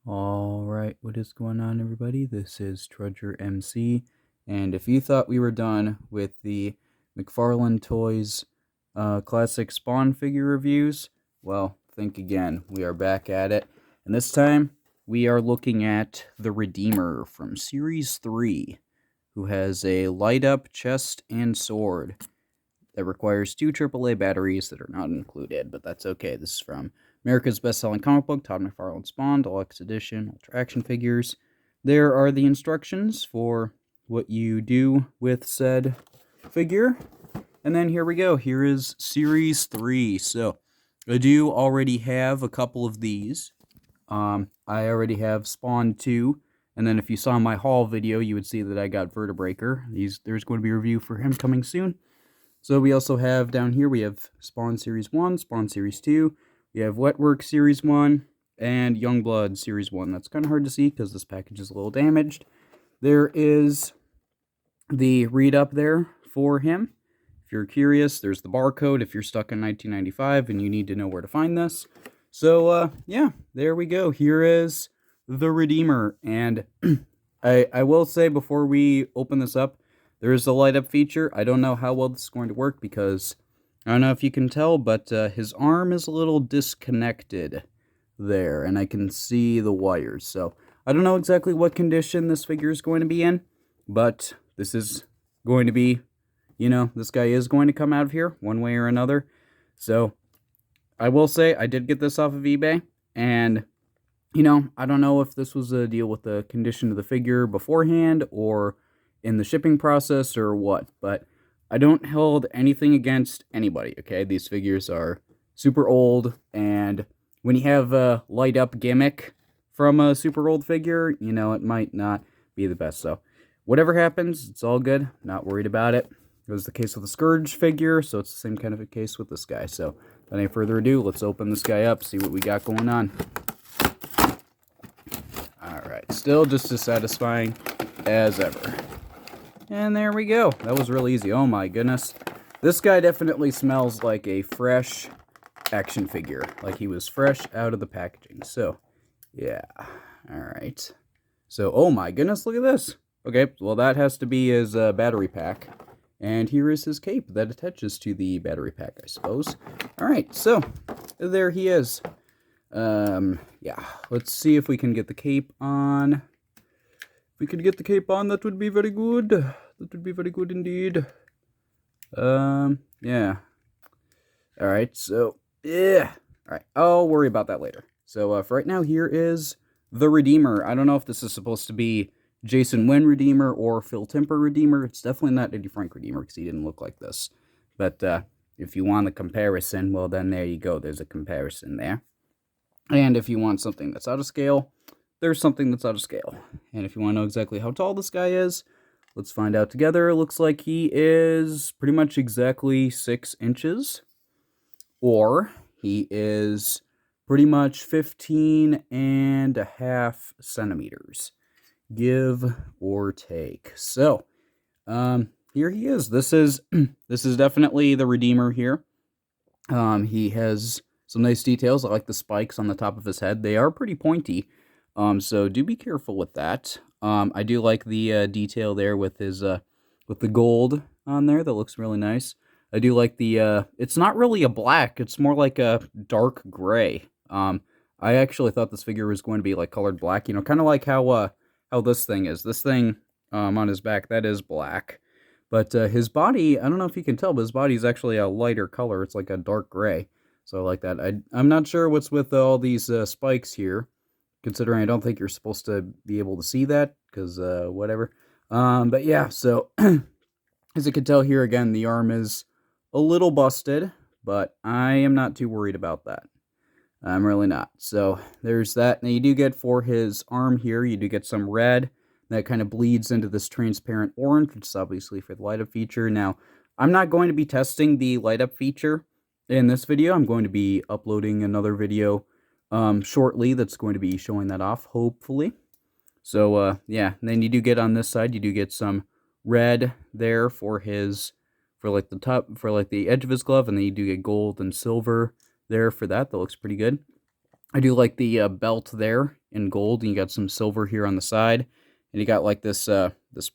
Alright, what is going on, everybody? This is Trudger MC, and if you thought we were done with the McFarlane Toys classic Spawn figure reviews, well, think again. We are back at it, and this time we are looking at the Redeemer from Series 3, who has a light-up chest and sword that requires 2 AAA batteries that are not included, but that's okay. This is from America's best-selling comic book, Todd McFarlane Spawn, Deluxe Edition, Ultra Action Figures. There are the instructions for what you do with said figure. And then here we go. Here is Series 3. So, I do already have a couple of these. I already have Spawn 2. And then if you saw my haul video, you would see that I got Vertebreaker. There's going to be a review for him coming soon. So we also have down here, we have Spawn Series 1, Spawn Series 2, we have Wetwork Series 1, and Youngblood Series 1. That's kind of hard to see because this package is a little damaged. There is the read-up there for him. If you're curious, there's the barcode if you're stuck in 1995 and you need to know where to find this. So, yeah, there we go. Here is the Redeemer. And I will say before we open this up, there is a light-up feature. I don't know how well this is going to work because, I don't know if you can tell, but his arm is a little disconnected there, and I can see the wires. So, I don't know exactly what condition this figure is going to be in, but this is going to be, this guy is going to come out of here one way or another. So, I will say I did get this off of eBay, and, I don't know if this was a deal with the condition of the figure beforehand or in the shipping process or what, but I don't hold anything against anybody, okay? These figures are super old, and when you have a light-up gimmick from a super old figure, it might not be the best. So whatever happens, it's all good. Not worried about it. It was the case with the Scourge figure, so it's the same kind of a case with this guy. So without any further ado, let's open this guy up, see what we got going on. Alright, still just as satisfying as ever. And there we go. That was really easy. Oh my goodness. This guy definitely smells like a fresh action figure. Like he was fresh out of the packaging. So, yeah. Alright. So, oh my goodness, look at this. Okay, well that has to be his battery pack. And here is his cape that attaches to the battery pack, I suppose. Alright, so, there he is. Yeah. Let's see if we can get the cape on. If we could get the cape on, that would be very good. That would be very good indeed. Yeah. Alright, so, yeah. Alright, I'll worry about that later. So, for right now, here is the Redeemer. I don't know if this is supposed to be Jason Wynn Redeemer or Phil Timper Redeemer. It's definitely not Eddie Frank Redeemer because he didn't look like this. But, if you want a comparison, well, then there you go. There's a comparison there. And if you want something that's out of scale, there's something that's out of scale. And if you want to know exactly how tall this guy is, let's find out together. It looks like he is pretty much exactly 6 inches. Or he is pretty much 15.5 centimeters. Give or take. So, here he is. This is definitely the Redeemer here. He has some nice details. I like the spikes on the top of his head. They are pretty pointy. So do be careful with that. I do like the detail there with his with the gold on there. That looks really nice. I do like the it's not really a black, it's more like a dark gray. I actually thought this figure was going to be like colored black, kind of like how this thing is. This thing on his back, that is black. But his body, I don't know if you can tell, but his body is actually a lighter color. It's like a dark gray. So I like that. I'm not sure what's with all these spikes here, considering I don't think you're supposed to be able to see that, because, whatever. But yeah, so, as you can tell here, again, the arm is a little busted, but I am not too worried about that. I'm really not. So, there's that. Now, you do get, for his arm here, you do get some red. That kind of bleeds into this transparent orange, which is obviously for the light-up feature. Now, I'm not going to be testing the light-up feature in this video. I'm going to be uploading another video shortly that's going to be showing that off, hopefully. So, yeah, and then you do get on this side, you do get some red there for like the top, for like the edge of his glove, and then you do get gold and silver there for that. That looks pretty good. I do like the belt there in gold, and you got some silver here on the side, and you got like this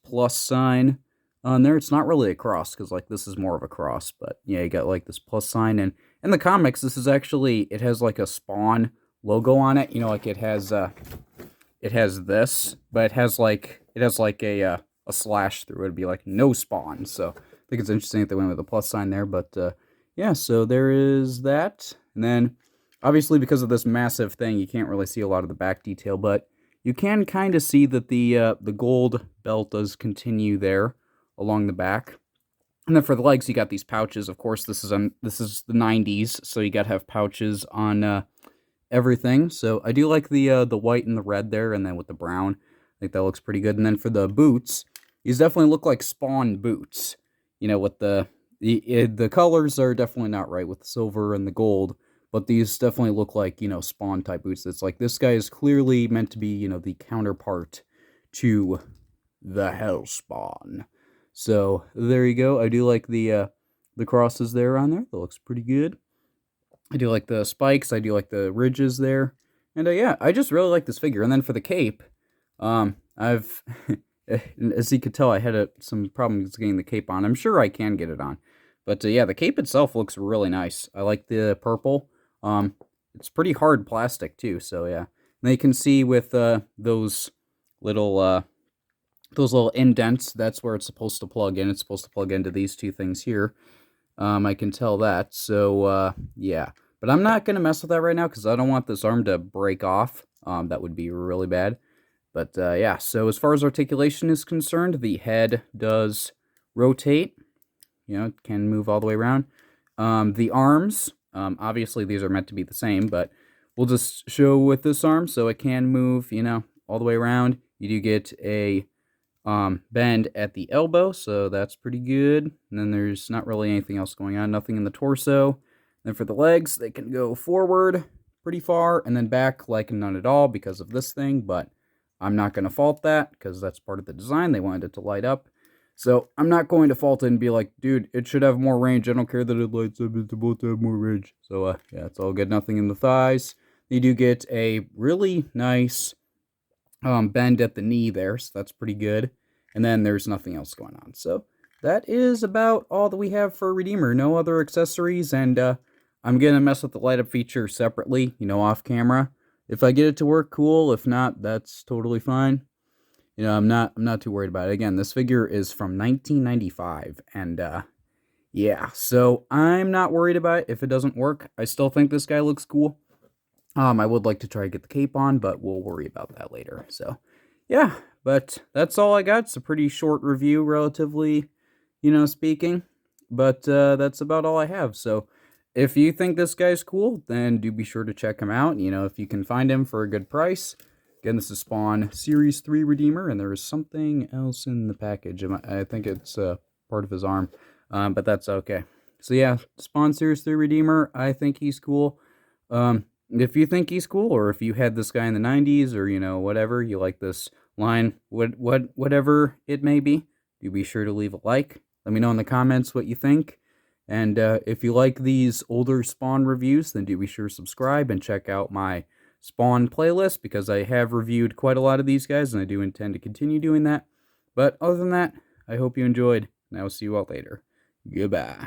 plus sign on there. It's not really a cross because like this is more of a cross, but yeah, you got like this plus sign, and in the comics, this is actually it has like a Spawn logo on it. You know, like it has this, but it has like a slash through it. It'd be like no Spawn. So I think it's interesting that they went with a plus sign there. But yeah, so there is that, and then obviously because of this massive thing, you can't really see a lot of the back detail, but you can kind of see that the gold belt does continue there along the back. And then for the legs, you got these pouches. Of course, this is the 90s, so you got to have pouches on everything. So I do like the white and the red there, and then with the brown, I think that looks pretty good. And then for the boots, these definitely look like Spawn boots. You know, with the colors are definitely not right with the silver and the gold, but these definitely look like, you know, Spawn type boots. It's like this guy is clearly meant to be, you know, the counterpart to the Hellspawn. So there you go. I do like the crosses there on there. That looks pretty good. I do like the spikes. I do like the ridges there. And yeah, I just really like this figure. And then for the cape, I've, as you could tell, I had some problems getting the cape on. I'm sure I can get it on. But yeah, the cape itself looks really nice. I like the purple. It's pretty hard plastic too, so yeah. And you can see with little those little indents, that's where it's supposed to plug in. It's supposed to plug into these two things here. I can tell that. So yeah, but I'm not gonna mess with that right now because I don't want this arm to break off. That would be really bad. But yeah, so as far as articulation is concerned, the head does rotate. You know, it can move all the way around. The arms, obviously these are meant to be the same, but we'll just show with this arm, so it can move, you know, all the way around. You do get a bend at the elbow, so that's pretty good. And then there's not really anything else going on, nothing in the torso. Then for the legs, they can go forward pretty far, and then back like none at all because of this thing, but I'm not going to fault that because that's part of the design. They wanted it to light up. So I'm not going to fault it and be like, dude, it should have more range. I don't care that it lights up. It's supposed to have more range. So yeah, it's all good. Nothing in the thighs. You do get a really nice bend at the knee there, so that's pretty good. And then there's nothing else going on. So that is about all that we have for Redeemer. No other accessories, and I'm going to mess with the light up feature separately, you know, off camera. If I get it to work, cool. If not, that's totally fine. You know, I'm not too worried about it. Again, this figure is from 1995, and yeah, so I'm not worried about it if it doesn't work. I still think this guy looks cool. I would like to try to get the cape on, but we'll worry about that later. So, yeah, but that's all I got. It's a pretty short review, relatively, you know, speaking. But that's about all I have. So, if you think this guy's cool, then do be sure to check him out. You know, if you can find him for a good price. Again, this is Spawn Series 3 Redeemer, and there is something else in the package. I think it's part of his arm, but that's okay. So yeah, Spawn Series 3 Redeemer, I think he's cool. If you think he's cool, or if you had this guy in the 90s, or, you know, whatever, you like this line, whatever it may be, do be sure to leave a like. Let me know in the comments what you think. And if you like these older Spawn reviews, then do be sure to subscribe and check out my Spawn playlist, because I have reviewed quite a lot of these guys, and I do intend to continue doing that. But other than that, I hope you enjoyed, and I will see you all later. Goodbye.